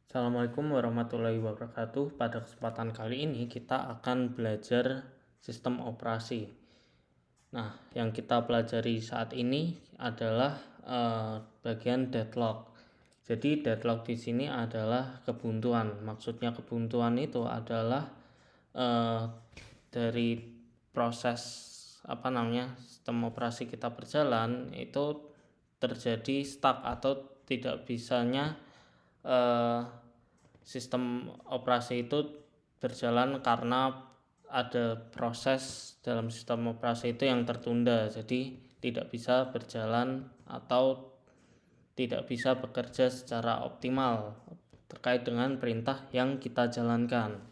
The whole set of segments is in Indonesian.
Assalamualaikum warahmatullahi wabarakatuh. Pada kesempatan kali ini kita akan belajar sistem operasi. Nah, yang kita pelajari saat ini adalah bagian deadlock. Jadi deadlock di sini adalah kebuntuan. Maksudnya kebuntuan itu adalah dari proses sistem operasi kita berjalan itu terjadi stuck atau tidak bisanya sistem operasi itu berjalan karena ada proses dalam sistem operasi itu yang tertunda, jadi tidak bisa berjalan atau tidak bisa bekerja secara optimal terkait dengan perintah yang kita jalankan.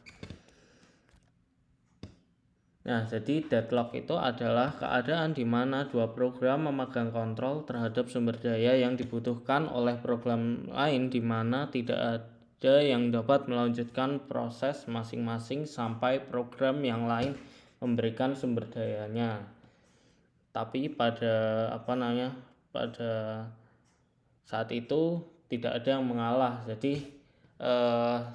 Nah, jadi deadlock itu adalah keadaan di mana dua program memegang kontrol terhadap sumber daya yang dibutuhkan oleh program lain, di mana tidak ada yang dapat melanjutkan proses masing-masing sampai program yang lain memberikan sumber dayanya. Tapi pada saat itu tidak ada yang mengalah. Jadi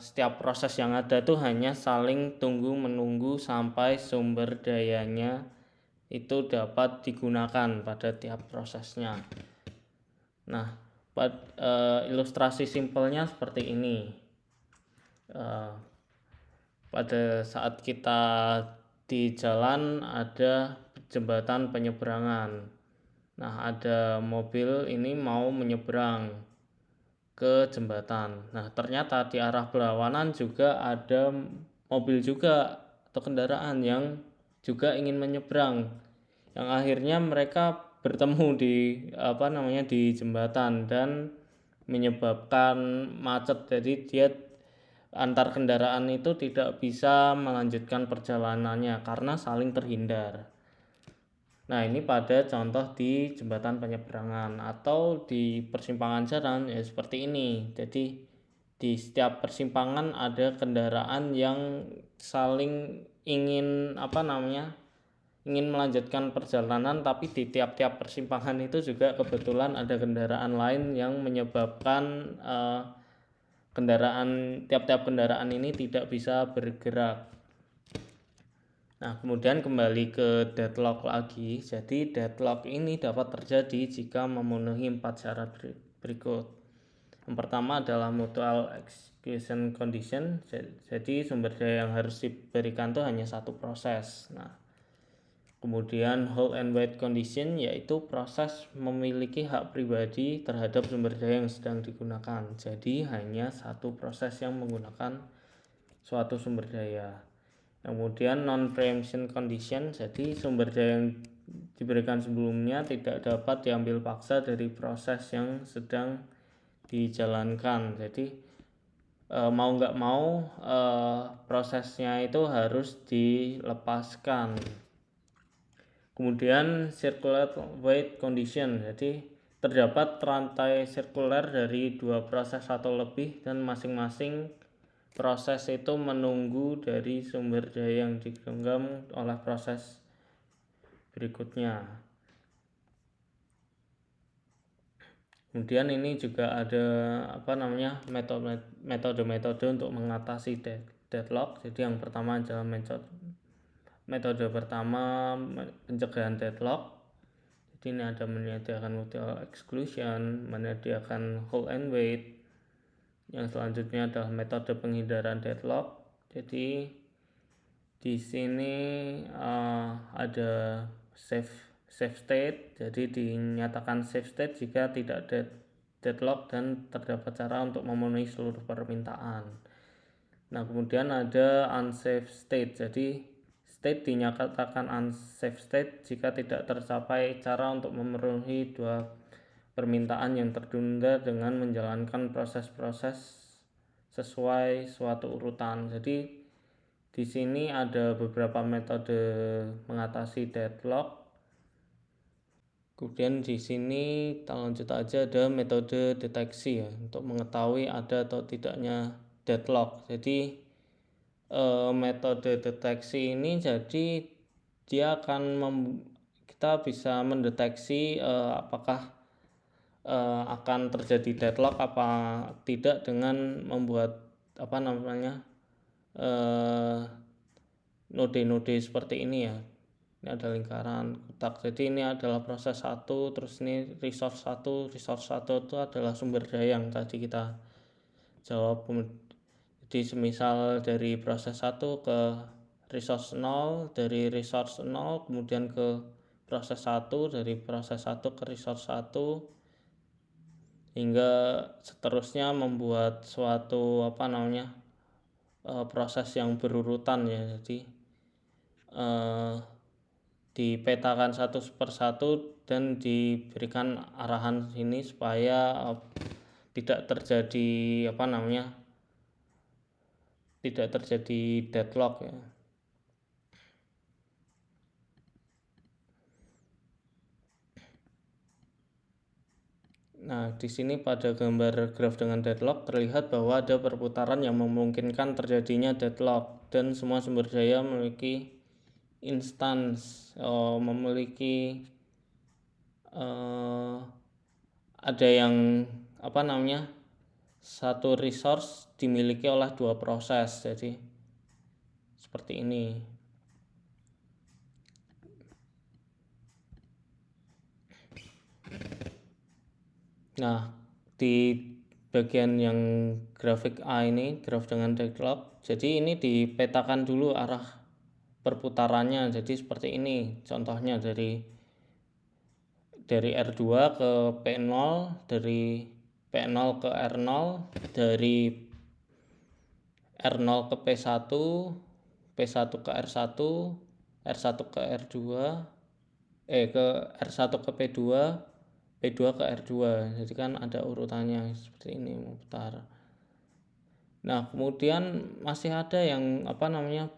setiap proses yang ada tuh hanya saling tunggu menunggu sampai sumber dayanya itu dapat digunakan pada tiap prosesnya. Nah, ilustrasi simpelnya seperti ini. Pada saat kita di jalan ada jembatan penyeberangan. Nah, ada mobil ini mau menyeberang ke jembatan. Nah, ternyata di arah berlawanan juga ada mobil juga atau kendaraan yang juga ingin menyeberang. Yang akhirnya mereka bertemu di jembatan dan menyebabkan macet. Jadi dia antar kendaraan itu tidak bisa melanjutkan perjalanannya karena saling terhindar. Nah, ini pada contoh di jembatan penyeberangan atau di persimpangan jalan ya seperti ini. Jadi di setiap persimpangan ada kendaraan yang saling ingin melanjutkan perjalanan, tapi di tiap-tiap persimpangan itu juga kebetulan ada kendaraan lain yang menyebabkan tiap-tiap kendaraan ini tidak bisa bergerak. Nah, kemudian kembali ke deadlock lagi. Jadi deadlock ini dapat terjadi jika memenuhi 4 syarat berikut. Yang pertama adalah mutual exclusion condition. Jadi sumber daya yang harus diberikan itu hanya satu proses. Nah, kemudian hold and wait condition, yaitu proses memiliki hak pribadi terhadap sumber daya yang sedang digunakan. Jadi hanya satu proses yang menggunakan suatu sumber daya. Kemudian non-preemption condition, jadi sumber daya yang diberikan sebelumnya tidak dapat diambil paksa dari proses yang sedang dijalankan. Jadi mau nggak mau prosesnya itu harus dilepaskan. Kemudian circular wait condition, jadi terdapat rantai sirkuler dari dua proses atau lebih dan masing-masing proses itu menunggu dari sumber daya yang digenggam oleh proses berikutnya. Kemudian ini juga ada metode-metode untuk mengatasi deadlock. Jadi yang pertama adalah metode pertama pencegahan deadlock. Jadi ini ada menyediakan mutual exclusion, menyediakan hold and wait. Yang selanjutnya adalah metode penghindaran deadlock. Jadi di sini ada safe state. Jadi dinyatakan safe state jika tidak deadlock dan terdapat cara untuk memenuhi seluruh permintaan. Nah, kemudian ada unsafe state. Jadi state dinyatakan unsafe state jika tidak tercapai cara untuk memenuhi dua permintaan yang tertunda dengan menjalankan proses-proses sesuai suatu urutan. Jadi di sini ada beberapa metode mengatasi deadlock. Kemudian di sini kita lanjut aja, ada metode deteksi ya untuk mengetahui ada atau tidaknya deadlock. Jadi metode deteksi ini jadi dia akan kita bisa mendeteksi apakah akan terjadi deadlock apa tidak dengan membuat node-node seperti ini ya. Ini ada lingkaran kotak, jadi ini adalah proses 1, terus ini resource 1 itu adalah sumber daya yang tadi kita jawab. Jadi semisal dari proses 1 ke resource 0, dari resource 0 kemudian ke proses 1, dari proses 1 ke resource 1, hingga seterusnya membuat suatu proses yang berurutan ya. Jadi dipetakan satu persatu dan diberikan arahan ini supaya tidak terjadi deadlock ya. Nah, di sini pada gambar graf dengan deadlock terlihat bahwa ada perputaran yang memungkinkan terjadinya deadlock dan semua sumber daya memiliki ada yang satu resource dimiliki oleh 2 proses, jadi seperti ini. Nah, di bagian yang grafik A ini, graf dengan deadlock, jadi ini dipetakan dulu arah perputarannya. Jadi seperti ini contohnya, dari R2 ke P0, dari P0 ke R0, dari R0 ke P1, P1 ke R1, R1 ke R2, ke R1 ke P2, P2 ke R2. Jadi kan ada urutannya seperti ini memutar. Nah, kemudian masih ada yang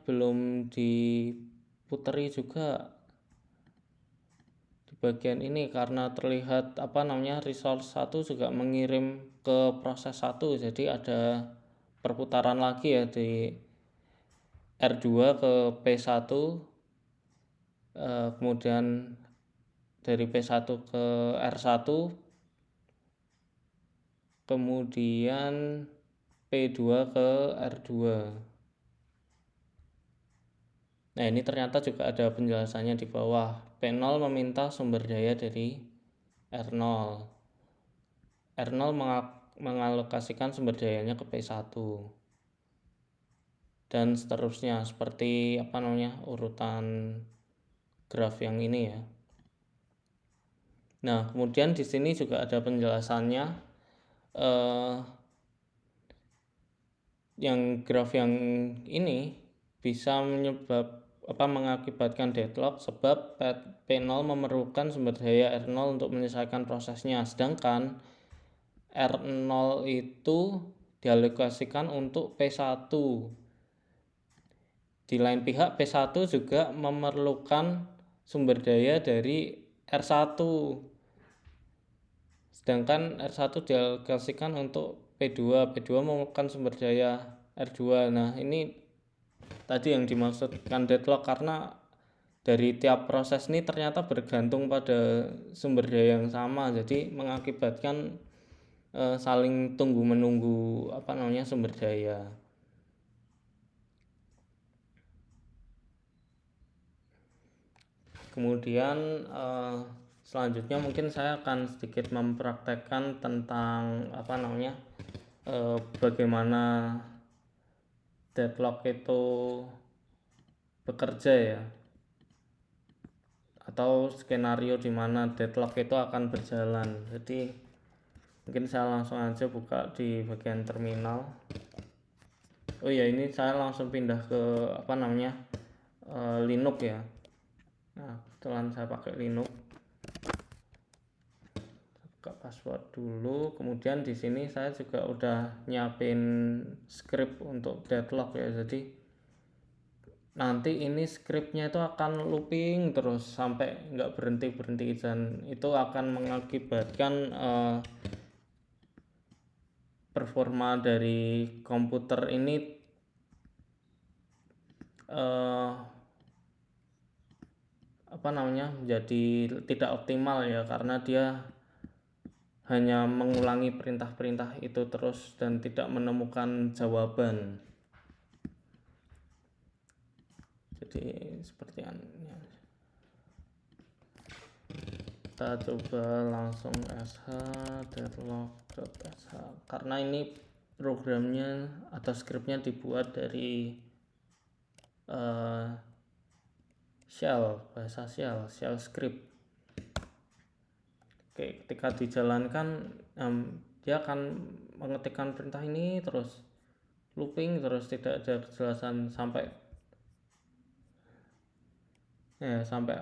belum diputeri juga di bagian ini, karena terlihat resource 1 juga mengirim ke proses 1. Jadi ada perputaran lagi ya, di R2 ke P1, kemudian dari P1 ke R1, kemudian P2 ke R2. Nah, ini ternyata juga ada penjelasannya di bawah. P0 meminta sumber daya dari R0. R0 mengalokasikan sumber dayanya ke P1. Dan seterusnya, seperti urutan graf yang ini ya. Nah, kemudian di sini juga ada penjelasannya. Yang graf yang ini bisa mengakibatkan deadlock sebab P0 memerlukan sumber daya R0 untuk menyelesaikan prosesnya, sedangkan R0 itu dialokasikan untuk P1. Di lain pihak P1 juga memerlukan sumber daya dari R1, sedangkan R1 dialokasikan untuk P2 memerlukan sumber daya R2. Nah, ini tadi yang dimaksudkan deadlock, karena dari tiap proses ini ternyata bergantung pada sumber daya yang sama, jadi mengakibatkan saling tunggu menunggu sumber daya. Kemudian selanjutnya mungkin saya akan sedikit mempraktekkan tentang bagaimana deadlock itu bekerja ya, atau skenario di mana deadlock itu akan berjalan. Jadi mungkin saya langsung aja buka di bagian terminal. Oh ya, ini saya langsung pindah ke Linux ya. Nah, kebetulan saya pakai Linux. Buka password dulu. Kemudian di sini saya juga udah nyiapin script untuk deadlock ya. Jadi nanti ini scriptnya itu akan looping terus sampai nggak berhenti dan itu akan mengakibatkan performa dari komputer ini menjadi tidak optimal ya, karena dia hanya mengulangi perintah-perintah itu terus dan tidak menemukan jawaban. Jadi seperti ini. Kita coba langsung sh deadlock.sh karena ini programnya atau skripnya dibuat dari bahasa shell script. Oke, ketika dijalankan dia akan mengetikkan perintah ini terus looping terus, tidak ada kejelasan sampai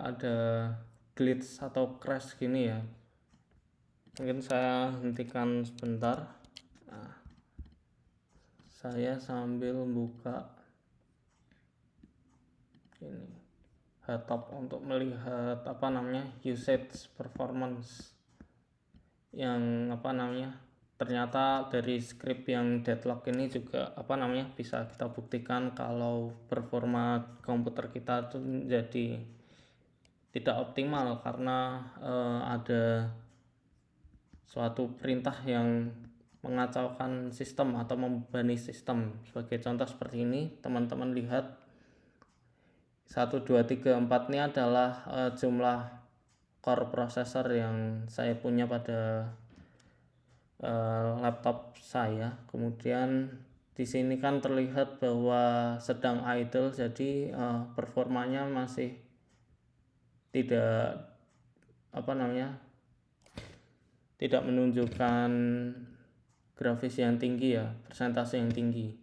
ada glitch atau crash gini ya. Mungkin saya hentikan sebentar. Nah, saya sambil buka ini Hotop untuk melihat usage performance yang ternyata dari script yang deadlock ini juga bisa kita buktikan kalau performa komputer kita itu menjadi tidak optimal karena ada suatu perintah yang mengacaukan sistem atau membebani sistem. Sebagai contoh seperti ini, teman-teman lihat 1, 2, 3, 4 ini adalah jumlah core processor yang saya punya pada laptop saya. Kemudian di sini kan terlihat bahwa sedang idle, jadi performanya masih tidak tidak menunjukkan grafis yang tinggi ya, persentase yang tinggi.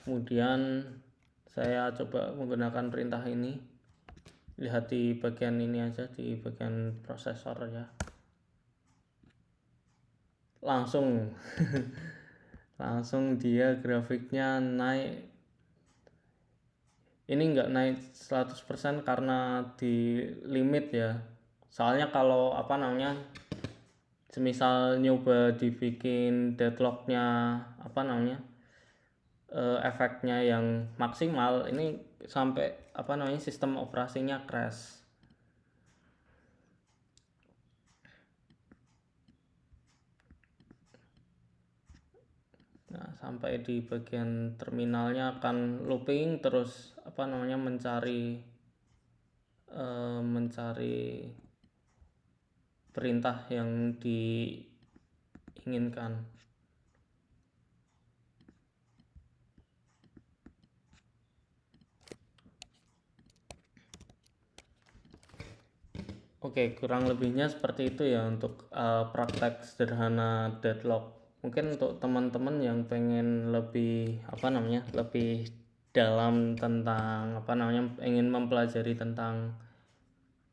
Kemudian saya coba menggunakan perintah ini. Lihat di bagian ini aja, di bagian prosesor ya. Langsung dia grafiknya naik. Ini enggak naik 100% karena di limit ya. Soalnya kalau semisal nyoba dibikin deadlocknya efeknya yang maksimal, ini sampai sistem operasinya crash. Nah, sampai di bagian terminalnya akan looping terus mencari perintah yang diinginkan. Oke, kurang lebihnya seperti itu ya untuk praktek sederhana deadlock. Mungkin untuk teman-teman yang pengen lebih lebih dalam tentang ingin mempelajari tentang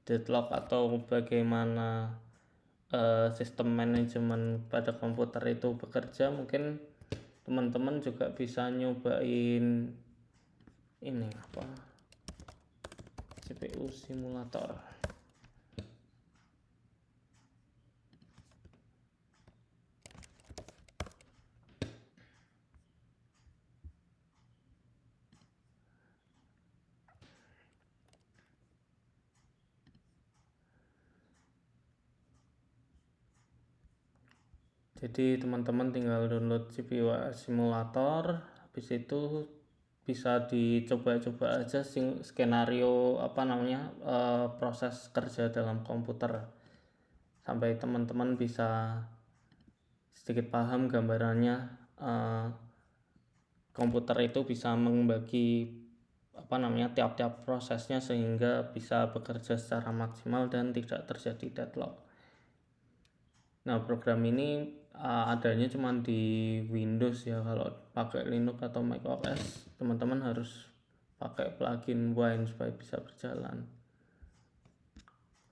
deadlock atau bagaimana sistem manajemen pada komputer itu bekerja, mungkin teman-teman juga bisa nyobain ini CPU simulator. Jadi teman-teman tinggal download CPU simulator, habis itu bisa dicoba-coba aja skenario proses kerja dalam komputer sampai teman-teman bisa sedikit paham gambarannya. Komputer itu bisa membagi tiap-tiap prosesnya sehingga bisa bekerja secara maksimal dan tidak terjadi deadlock. Nah, program ini adanya cuma di Windows ya. Kalau pakai Linux atau macOS, teman-teman harus pakai plugin Wine supaya bisa berjalan.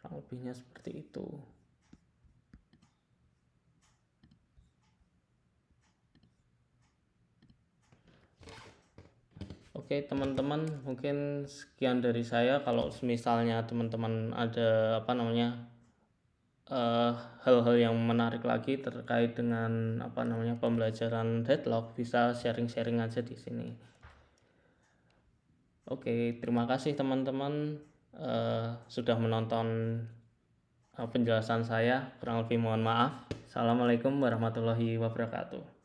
Kurang lebihnya seperti itu. Oke teman-teman, mungkin sekian dari saya. Kalau misalnya teman-teman ada hal-hal yang menarik lagi terkait dengan pembelajaran deadlock, bisa sharing-sharing aja di sini. Oke, terima kasih teman-teman sudah menonton penjelasan saya. Kurang lebih mohon maaf. Assalamualaikum warahmatullahi wabarakatuh.